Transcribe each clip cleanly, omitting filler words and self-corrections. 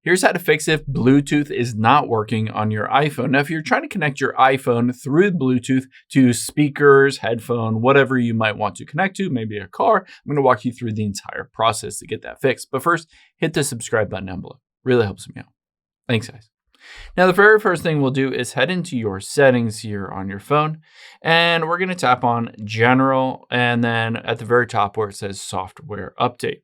Here's how to fix if Bluetooth is not working on your iPhone. Now, if you're trying to connect your iPhone through Bluetooth to speakers, headphone, whatever you might want to connect to, maybe a car, I'm going to walk you through the entire process to get that fixed. But first, hit the subscribe button down below. Really helps me out. Thanks, guys. Now, the very first thing we'll do is head into your settings here on your phone, and we're going to tap on General, and then at the very top where it says Software Update.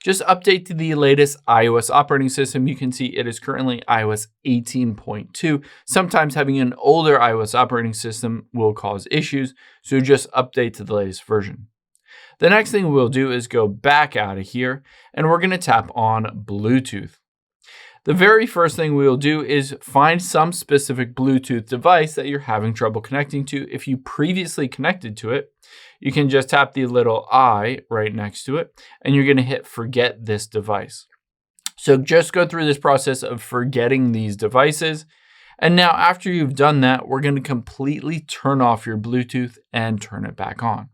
Just update to the latest iOS operating system. You can see it is currently iOS 18.2. Sometimes having an older iOS operating system will cause issues, so just update to the latest version. The next thing we'll do is go back out of here, and we're going to tap on Bluetooth. The very first thing we'll do is find some specific Bluetooth device that you're having trouble connecting to. If you previously connected to it, you can just tap the little I right next to it, and you're going to hit forget this device. So just go through this process of forgetting these devices. And now after you've done that, we're going to completely turn off your Bluetooth and turn it back on.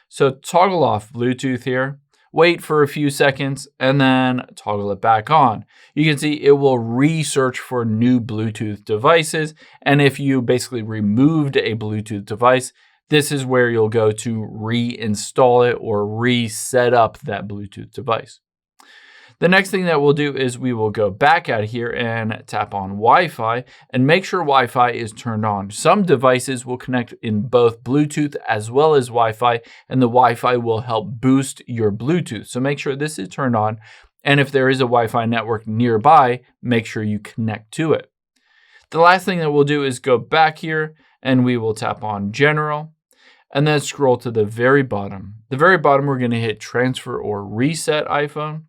So toggle off Bluetooth here. Wait for a few seconds, and then toggle it back on. You can see it will research for new Bluetooth devices. And if you basically removed a Bluetooth device, this is where you'll go to reinstall it or reset up that Bluetooth device. The next thing that we'll do is we will go back out of here and tap on Wi-Fi and make sure Wi-Fi is turned on. Some devices will connect in both Bluetooth as well as Wi-Fi, and the Wi-Fi will help boost your Bluetooth. So make sure this is turned on. And if there is a Wi-Fi network nearby, make sure you connect to it. The last thing that we'll do is go back here and we will tap on General and then scroll to the very bottom. The very bottom, we're going to hit Transfer or Reset iPhone.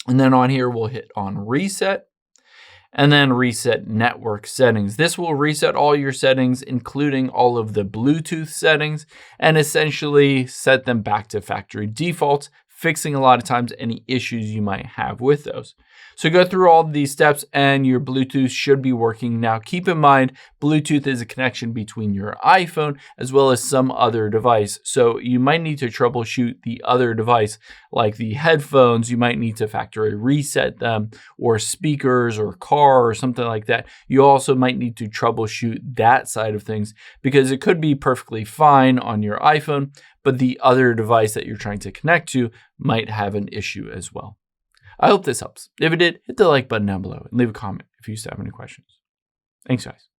And then on here, we'll hit on Reset and then Reset Network Settings. This will reset all your settings, including all of the Bluetooth settings, and essentially set them back to factory defaults, fixing a lot of times any issues you might have with those. So go through all of these steps and your Bluetooth should be working. Now keep in mind, Bluetooth is a connection between your iPhone as well as some other device. So you might need to troubleshoot the other device, like the headphones. You might need to factory reset them, or speakers or car or something like that. You also might need to troubleshoot that side of things because it could be perfectly fine on your iPhone, but the other device that you're trying to connect to might have an issue as well. I hope this helps. If it did, hit the like button down below and leave a comment if you still have any questions. Thanks, guys.